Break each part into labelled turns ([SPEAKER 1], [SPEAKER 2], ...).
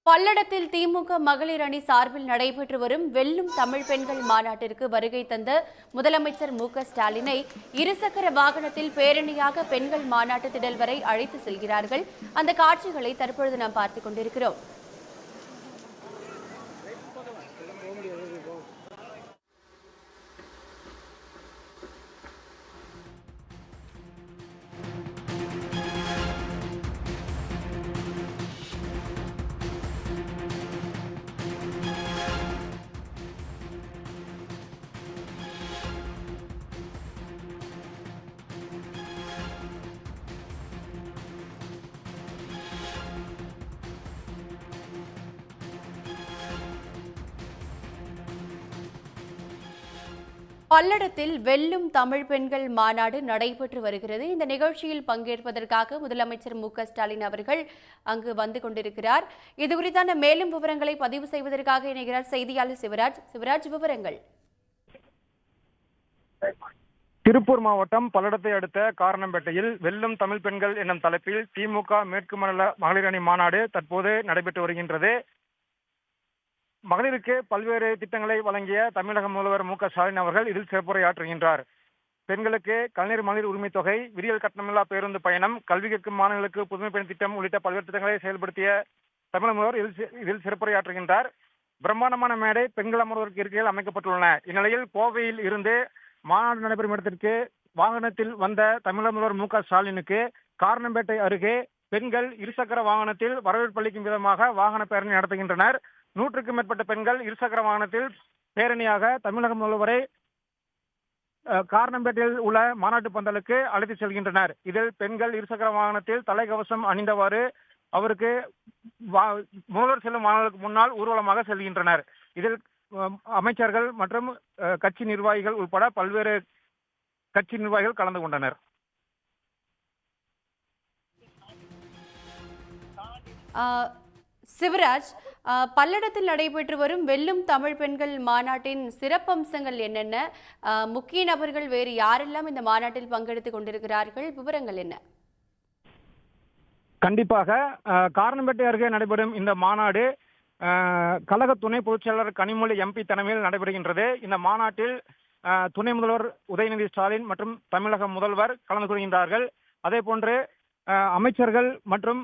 [SPEAKER 1] பல்லடத்தில் திமுக மகளிர் அணி சார்பில் நடைபெற்று வரும் வெல்லும் தமிழ் பெண்கள் மாநாட்டிற்கு வருகை தந்த முதலமைச்சர் மு.க.ஸ்டாலினை இருசக்கர வாகனத்தில் பேரணியாக பெண்கள் மாநாட்டு திடல் வரை அழைத்து செல்கிறார்கள். அந்த காட்சிகளை தற்பொழுது நாம் பார்த்துக் கொண்டிருக்கிறோம். பல்லடத்தில் வெல்லும் தமிழ் பெண்கள் மாநாடு நடைபெற்று வருகிறது. இந்த நிகழ்ச்சியில் பங்கேற்பதற்காக முதலமைச்சர் மு.க.ஸ்டாலின் அவர்கள் அங்கு வந்து கொண்டிருக்கிறார். இதுகுறித்தான மேலும் விவரங்களை பதிவு செய்வதற்காக இணைகிறார் செய்தியாளர் சிவராஜ். விவரங்கள்.
[SPEAKER 2] திருப்பூர் மாவட்டம் பல்லடத்தை அடுத்த காரணம்பேட்டையில் வெல்லும் தமிழ் பெண்கள் என்னும் தலைப்பில் திமுக மேற்கு மண்டல மகளிர் அணி மாநாடு தற்போது நடைபெற்று வருகின்றது. மகளிருக்கு பல்வேறு திட்டங்களை வழங்கிய தமிழக முதல்வர் மு.க.ஸ்டாலின் அவர்கள் இதில் சிறப்புரையாற்றுகின்றார். பெண்களுக்கு கலைஞர் மகளிர் உரிமை தொகை, விடியல் கட்டணமில்லா பேருந்து பயணம், கல்வி கற்கும் மாணவர்களுக்கு புதுமை பெண் திட்டம் உள்ளிட்ட பல்வேறு திட்டங்களை செயல்படுத்திய தமிழக முதல்வர் இதில் சிறப்புரையாற்றுகின்றார். பிரம்மாண்டமான மேடை பெண்கள் அமர்வதற்கு இருக்கையில் அமைக்கப்பட்டுள்ளன. இந்நிலையில் கோவையில் இருந்து மாநாடு நடைபெறும் இடத்திற்கு வாகனத்தில் வந்த தமிழக முதல்வர் மு.க.ஸ்டாலினுக்கு காரணம்பேட்டை அருகே பெண்கள் இருசக்கர வாகனத்தில் வரவேற்பு அளிக்கும் விதமாக வாகன பேரணி நடத்துகின்றனர். 100க்கும் மேற்பட்ட பெண்கள் இருசக்கர வாகனத்தில் பேரணியாக தமிழக முதல்வரை காரணம்பேட்டையில் உள்ள மாநாட்டு பந்தலுக்கு அழைத்து செல்கின்றனர். இதில் பெண்கள் இருசக்கர வாகனத்தில் தலைக்கவசம் அணிந்தவாறு அவருக்கு முதல்வர் செல்லும் மாநாட்டுக்கு முன்னால் ஊர்வலமாக செல்கின்றனர். இதில் அமைச்சர்கள் மற்றும் கட்சி நிர்வாகிகள் உட்பட பல்வேறு கட்சி நிர்வாகிகள் கலந்து கொண்டனர்.
[SPEAKER 1] சிவராஜ், பல்லடத்தில் நடைபெற்று வரும் வெல்லும் தமிழ் பெண்கள் மாநாட்டின் சிறப்பம்சங்கள் என்னென்ன? முக்கிய நபர்கள் வேறு யாரெல்லாம் இந்த மாநாட்டில் பங்கெடுத்துக் கொண்டிருக்கிறார்கள்? விவரங்கள் என்ன?
[SPEAKER 2] கண்டிப்பாக காரணம்பேட்டை அருகே நடைபெறும் இந்த மாநாடு கழக துணை பொதுச் செயலாளர் கனிமொழி எம்பி தலைமையில் நடைபெறுகின்றது. இந்த மாநாட்டில் துணை முதல்வர் உதயநிதி ஸ்டாலின் மற்றும் தமிழக முதல்வர் கலந்து கொள்கின்றார்கள். அதே போன்று அமைச்சர்கள் மற்றும்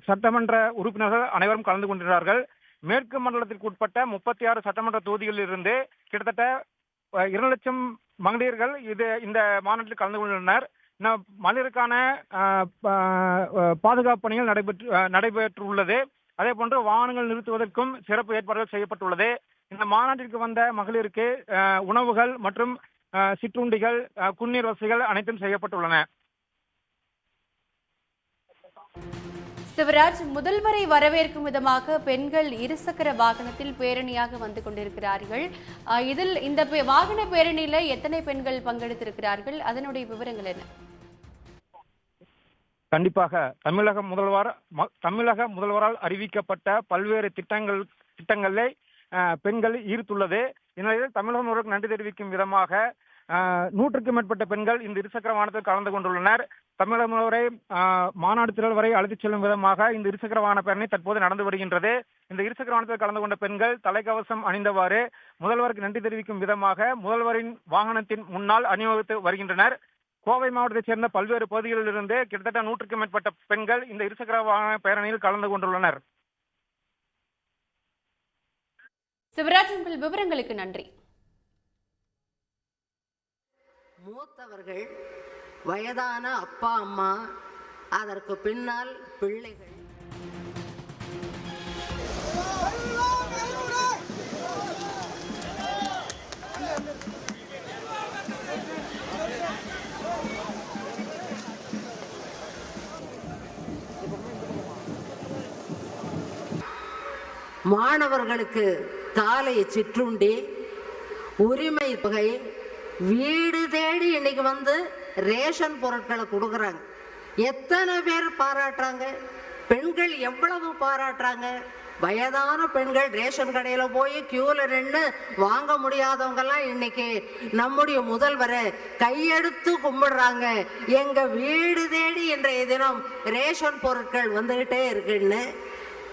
[SPEAKER 2] சட்டமன்ற உறுப்பினர்கள் அனைவரும் கலந்து கொண்டிருக்கிறார்கள். மேற்கு மண்டலத்திற்கு உட்பட்ட 36 சட்டமன்ற தொகுதிகளில் இருந்து கிட்டத்தட்ட 2 லட்சம் மகளிர்கள் இந்த மாநாட்டில் கலந்து கொண்டுள்ளனர். மகளிருக்கான பாதுகாப்பு பணிகள் நடைபெற்றுள்ளது. அதே போன்று வாகனங்கள் நிறுத்துவதற்கும் சிறப்பு ஏற்பாடுகள் செய்யப்பட்டுள்ளது. இந்த மாநாட்டிற்கு வந்த மகளிருக்கு உணவுகள் மற்றும் சிற்றுண்டிகள், குடிநீர் வசதிகள் அனைத்தும் செய்யப்பட்டுள்ளன.
[SPEAKER 1] சிவராஜ், முதல்வரை வரவேற்கும் விதமாக பெண்கள் இருசக்கர வாகனத்தில் பேரணியாக வந்து கொண்டிருக்கிறார்கள். இதில் இந்த வாகன பேரணியில எத்தனை பெண்கள் பங்கெடுத்திருக்கிறார்கள்? அதனுடைய விவரங்கள் என்ன?
[SPEAKER 2] கண்டிப்பாக தமிழக முதல்வரால் அறிவிக்கப்பட்ட பல்வேறு திட்டங்களை பெண்கள் ஈர்த்துள்ளது. இந்நிலையில் தமிழக முதல்வருக்கு நன்றி தெரிவிக்கும் விதமாக 100க்கும் மேற்பட்ட பெண்கள் இந்த இருசக்கர வாகனத்தில் கலந்து கொண்டுள்ளனர். தமிழக முதல்வரை மாநாடு திடல் வரை அழைத்துச் செல்லும் விதமாக இந்த இருசக்கர வாகன பேரணி தற்போது நடந்து வருகின்றது. இந்த இருசக்கர வாகனத்தில் கலந்து கொண்ட பெண்கள் தலைக்கவசம் அணிந்தவாறு முதல்வருக்கு நன்றி தெரிவிக்கும் விதமாக முதல்வரின் வாகனத்தின் முன்னால் அணிவகுத்து வருகின்றனர். கோவை மாவட்டத்தைச் சேர்ந்த பல்வேறு பகுதிகளில் இருந்து கிட்டத்தட்ட 100க்கும் மேற்பட்ட பெண்கள் இந்த இருசக்கர வாகன பேரணியில் கலந்து கொண்டுள்ளனர்.
[SPEAKER 1] சிவராஜ், உங்கள் விவரங்களுக்கு நன்றி.
[SPEAKER 3] மூத்தவர்கள், வயதான அப்பா அம்மா, அதற்கு பின்னால் பிள்ளைகள். மாணவர்களுக்கு காலை சிற்றுண்டி, உரிமை தொகை, வீடு தேடி இன்னைக்கு வந்து ரேஷன் பொருட்களை கொடுக்குறாங்க. எத்தனை பேர் பாராட்டுறாங்க? பெண்கள் எவ்வளவு பாராட்டுறாங்க? வயதான பெண்கள் ரேஷன் கடையில் போய் கியூல நின்று வாங்க முடியாதவங்கெல்லாம் இன்னைக்கு நம்முடைய முதல்வரை கையெடுத்து கும்பிடுறாங்க. எங்க வீடு தேடி இன்றைய தினம் ரேஷன் பொருட்கள் வந்துகிட்டே இருக்குன்னு.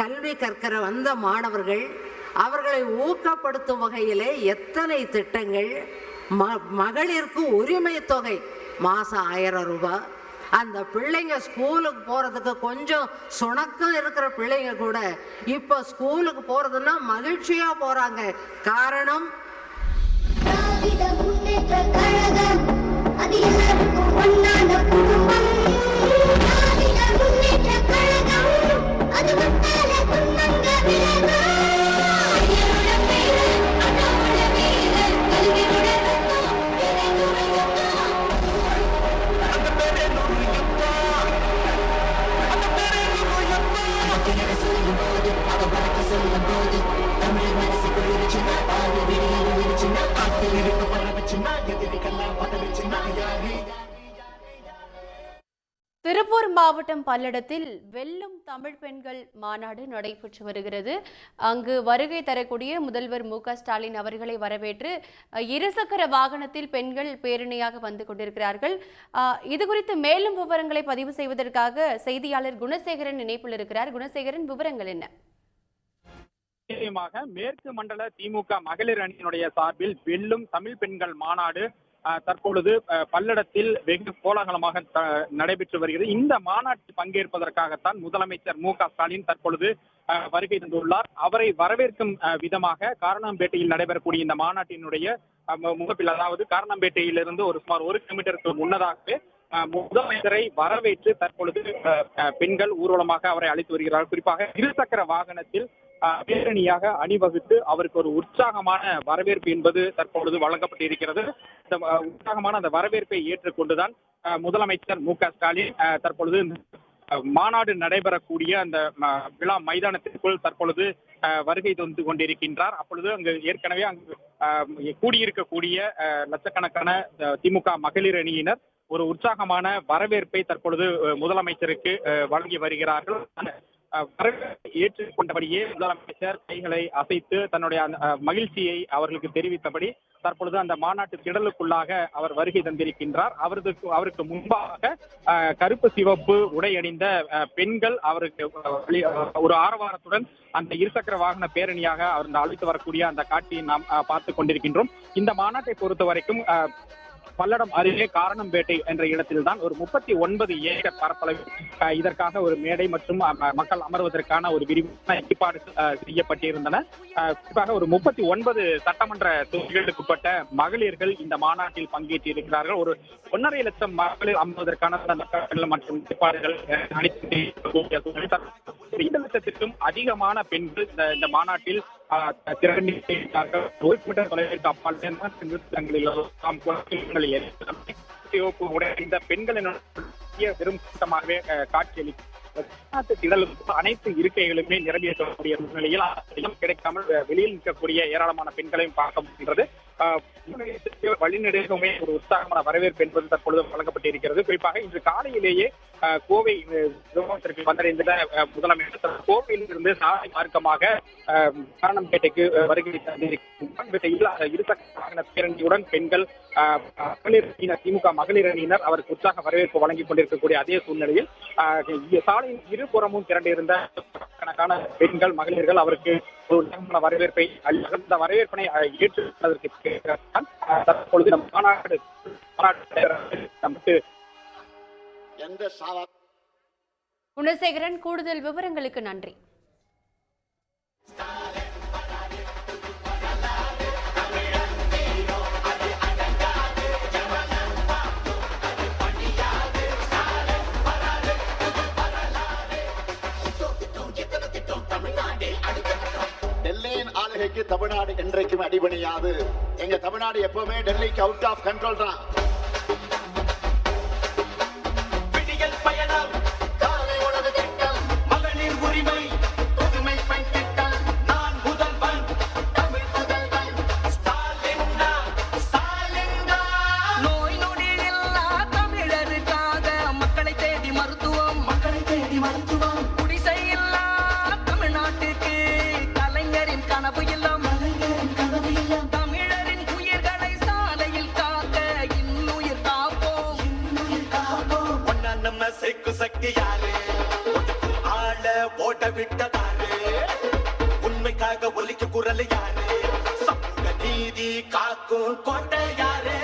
[SPEAKER 3] கல்வி கல்வி கற்கிற வந்த மாணவர்கள் அவர்களை ஊக்கப்படுத்தும் வகையிலே எத்தனை திட்டங்கள். மகளிருக்கு உரிமை தொகை மாதம் 1000 ரூபாய். அந்த பிள்ளைங்க ஸ்கூலுக்கு போகிறதுக்கு கொஞ்சம் சுணக்கம் இருக்கிற பிள்ளைங்க கூட இப்போ ஸ்கூலுக்கு போகிறதுன்னா மகிழ்ச்சியாக போகிறாங்க. காரணம்
[SPEAKER 1] திருப்பூர் மாவட்டம் பல்லடத்தில் வெல்லும் தமிழ் பெண்கள் மாநாடு நடைபெற்று வருகிறது. அங்கு வருகை தரக்கூடிய முதல்வர் மு.க.ஸ்டாலின் அவர்களை வரவேற்று இருசக்கர வாகனத்தில் பெண்கள் பேரணியாக வந்து கொண்டிருக்கிறார்கள். இது குறித்து மேலும் விவரங்களை பதிவு செய்வதற்காக செய்தியாளர் குணசேகரன் இணைப்பில் இருக்கிறார். குணசேகரன், விவரங்கள் என்ன?
[SPEAKER 4] மேற்கு மண்டல திமுக மகளிர் அணியினுடைய சார்பில் வெல்லும் தமிழ் பெண்கள் மாநாடு தற்பொழுது பல்லடத்தில் வெகு கோலாகலமாக நடைபெற்று வருகிறது. இந்த மாநாட்டில் பங்கேற்பதற்காகத்தான் முதலமைச்சர் மு.க.ஸ்டாலின் தற்பொழுது வருகை தந்துள்ளார். அவரை வரவேற்கும் விதமாக காரணம்பேட்டையில் நடைபெறக்கூடிய இந்த மாநாட்டினுடைய முகப்பில், அதாவது காரணம்பேட்டையிலிருந்து சுமார் 1 கிலோமீட்டருக்கு முன்னதாகவே முதலமைச்சரை வரவேற்று தற்பொழுது பெண்கள் ஊர்வலமாக அவரை அழைத்து வருகிறார்கள். குறிப்பாக இருசக்கர வாகனத்தில் பேரணியாக அணிவகுத்து அவருக்கு ஒரு உற்சாகமான வரவேற்பு என்பது தற்பொழுது வழங்கப்பட்டிருக்கிறது. இந்த உற்சாகமான அந்த வரவேற்பை ஏற்றுக்கொண்டுதான் முதலமைச்சர் மு.க.ஸ்டாலின் தற்பொழுது மாநாடு நடைபெறக்கூடிய அந்த விழா மைதானத்திற்குள் தற்பொழுது வருகை தந்து கொண்டிருக்கின்றார். அப்பொழுது அங்கு ஏற்கனவே அங்கு கூடியிருக்கக்கூடிய லட்சக்கணக்கான திமுக மகளிர் அணியினர் ஒரு உற்சாகமான வரவேற்பை தற்பொழுது முதலமைச்சருக்கு வழங்கி வருகிறார்கள். வரவேற்பை ஏற்றுக்கொண்டபடியே முதலமைச்சர் கைகளை அசைத்து தன்னுடைய மகிழ்ச்சியை அவர்களுக்கு தெரிவித்தபடி தற்பொழுது அந்த மாநாட்டு திடலுக்குள்ளாக அவர் வருகை தந்திருக்கின்றார். அவருக்கு முன்பாக கருப்பு சிவப்பு உடை அணிந்த பெண்கள் அவருக்கு ஒரு ஆரவாரத்துடன் அந்த இருசக்கர வாகன பேரணியாக அவர் அழைத்து வரக்கூடிய அந்த காட்சியை நாம் பார்த்து கொண்டிருக்கின்றோம். இந்த மாநாட்டை பொறுத்த வரைக்கும் பல்லடம் அருகே காரணம்பேட்டை என்ற இடத்தில்தான் ஒரு 39 ஏக்கர் பரப்பளவில் இதற்காக ஒரு மேடை மற்றும் மக்கள் அமர்வதற்கான ஒரு விரிவான ஏற்பாடு செய்யப்பட்டிருந்தன. குறிப்பாக ஒரு 39 சட்டமன்ற தொகுதிகளுக்குட்பட்ட மகளிர்கள் இந்த மாநாட்டில் பங்கேற்றிருக்கிறார்கள். ஒரு 1.5 லட்சம் மகளிர் அமர்வதற்கான மற்றும் ஏற்பாடுகள் அனைத்து 2 லட்சத்திற்கும் அதிகமான பெண்கள் இந்த மாநாட்டில் திரண்டிருக்கிறார்கள். 1 கிலோமீட்டர் தொலைவிற்கு அப்பால் சிவப்பு உடைந்த பெண்களின் பெரும் கூட்டமாகவே காட்சியளிக்கும் அனைத்து இருக்கைகளுமே நிரம்பியிருக்கக்கூடிய நிலையில் கிடைக்காமல் வெளியில் நிற்கக்கூடிய ஏராளமான பெண்களையும் பார்க்க முடிகின்றது. வழிநெடுகுமே ஒரு உற்சாகமான வரவேற்பு என்பது தற்பொழுது வழங்கப்பட்டிருக்கிறது. குறிப்பாக இன்று காலையிலேயே கோவை விமானத்திற்கு வந்தடைந்த முதலமைச்சர் கோவையில் இருந்து சாலை மார்க்கமாக காரணம்பேட்டைக்கு வருகை தந்திருக்கிறார். இருசக்கர வாகன பேரணியுடன் பெண்கள் திமுக மகளிர் அணியினர் அவருக்கு உற்சாக வரவேற்பு வழங்கிக் கொண்டிருக்கக்கூடிய அதே சூழ்நிலையில் சாலையின் இருபுறமும் திரண்டிருந்த கணக்கான பெண்கள் மகளிர்கள் அவருக்கு ஒரு உற்சாகமான வரவேற்பை அந்த வரவேற்பினை ஏற்றுக்கொள்வதற்கு தற்பொழுது நம் மாநாடு
[SPEAKER 1] குணசேகரன், கூடுதல் விவரங்களுக்கு நன்றி.
[SPEAKER 5] டெல்லியின் ஆளுகைக்கு தமிழ்நாடு என்றைக்கும் அடிபணியாது. எங்க தமிழ்நாடு எப்பவுமே டெல்லிக்கு அவுட் ஆஃப் கண்ட்ரோல் தான்.
[SPEAKER 6] சக்தி யாரு ஆள ஓட்ட விட்டதாரு உண்மைக்காக ஒலிக்க குரல் யாரு சமூக நீதி காக்கும் கோட்டை யாரு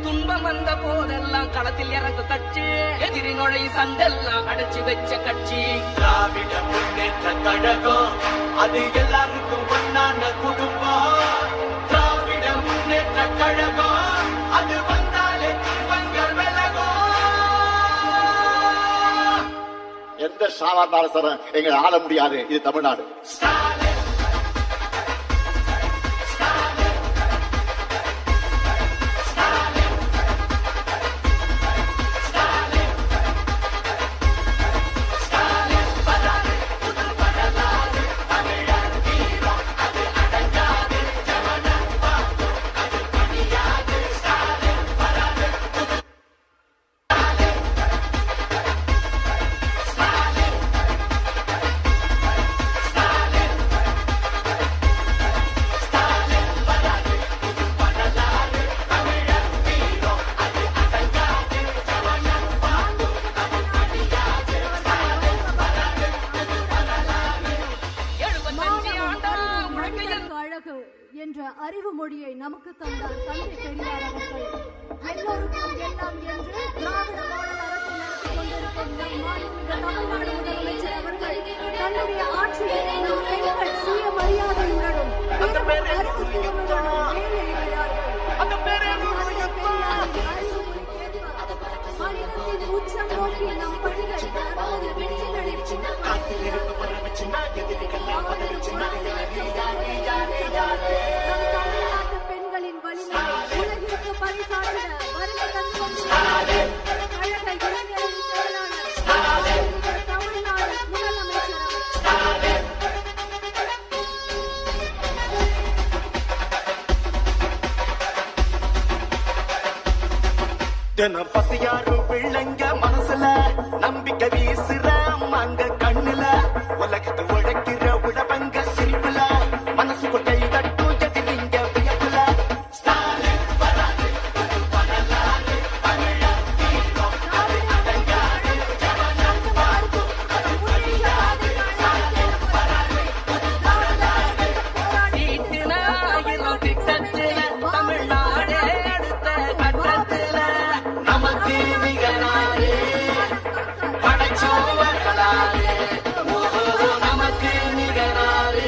[SPEAKER 7] துன்பம் வந்த போதெல்லாம் களத்தில் இறங்கு கட்சி எதிரி நுழை சண்டெல்லாம் அடைச்சு வச்ச கட்சி
[SPEAKER 6] திராவிட முன்னேற்ற கழகம் அது எல்லாருக்கும் ஒன்னான குடும்பம் திராவிட முன்னேற்ற கழகம் அது வந்தாலே துன்பங்கள் விலகும் எந்த சாதாரண சார் எங்களை ஆள முடியாது இது தமிழ்நாடு
[SPEAKER 8] என்ற அறிவு மொழியை நமக்கு தந்தார் தந்தை பெரியார் அவர்கள். எல்லோருக்கும் எல்லாம் என்று திராவிட மாடல் அரசை நடத்தி கொண்டிருக்கும் தமிழ்நாடு முதலமைச்சர் அவர்கள் தன்னுடைய ஆட்சியை பெண்கள் சுயமரியாதையுடனும் அறிவு திறமையுடனும் மனிதத்தின் உச்சம் நோக்கி நம் பணிகள் பெண்களின் வலிமை உலகிற்கு பரிசாற்றிட வருகை தந்து கொண்டிருக்கிறார் கழக இளைஞரின் செயலாளர் தமிழ்நாடு முதலமைச்சர்
[SPEAKER 6] தினம் பசியாரு பிள்ளைங்க மனசுல நம்பிக்கை வீசுற அங்க கண்ணுல உலகத்தை உழைக்கிற உழவங்க சிரிப்புல மனசு கொட்டை தட்டு எதிரிங்க வியப்புல ஸ்டாலின் வராது வரலாறு தமிழர் வீரம் அது அடங்காது ஜனநாயகம் பார்க்கும் அது முடியாது ஸ்டாலின் வராது வரலாறு
[SPEAKER 7] போராடினாயிரம் திட்டத்தில தமிழ்நாடு அடுத்த கட்டத்தில நமக்கு நிகராறு படைச்சோவர்களாறு நமக்கு நிகராறு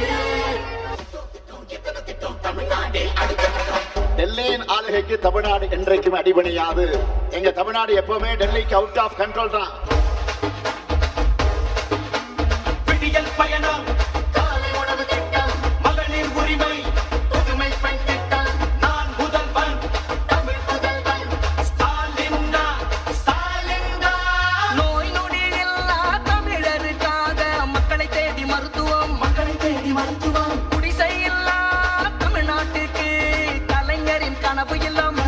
[SPEAKER 5] டெல்லியின் ஆளுகைக்கு தமிழ்நாடு என்றைக்கும் அடிபணியாது எங்க தமிழ்நாடு எப்பவுமே டெல்லிக்கு அவுட் ஆஃப் கண்ட்ரோல் தான்
[SPEAKER 6] விடியல் பயணம் காலை உணவு திட்டம் மகளிர் உரிமை புதுமை பெண் திட்டம் நான் முதல்வன் தமிழ் முதல்வன் ஸ்டாலின்னா ஸ்டாலின்னா
[SPEAKER 7] நோய் நொடி இல்லா தமிழருக்காக மக்களை தேடி மருத்துவம் குடிசை இல்லா தமிழ்நாட்டுக்கு கலைஞரின் கனவு இல்லம்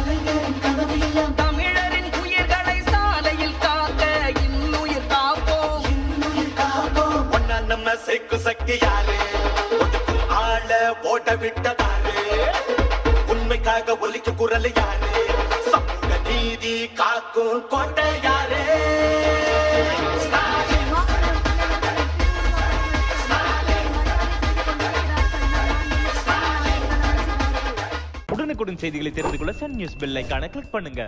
[SPEAKER 7] தமிழரின் உயிர்களை சாலையில் காக்க இன்னுயிர் காப்போம்
[SPEAKER 6] ஒன்னா நம்ம சேர்க்கும் சக்தி யாரு ஒதுக்கும் ஆள ஓட விட்டதாரு உண்மைக்காக ஒலிக்க குரல் யாரு சமூக நீதி காக்கும் கோட்டை யாரு
[SPEAKER 9] உடனுக்குடன் செய்திகளை தெரிந்து கொள்ள சன் நியூஸ் பெல் ஐகானை கிளிக் பண்ணுங்க.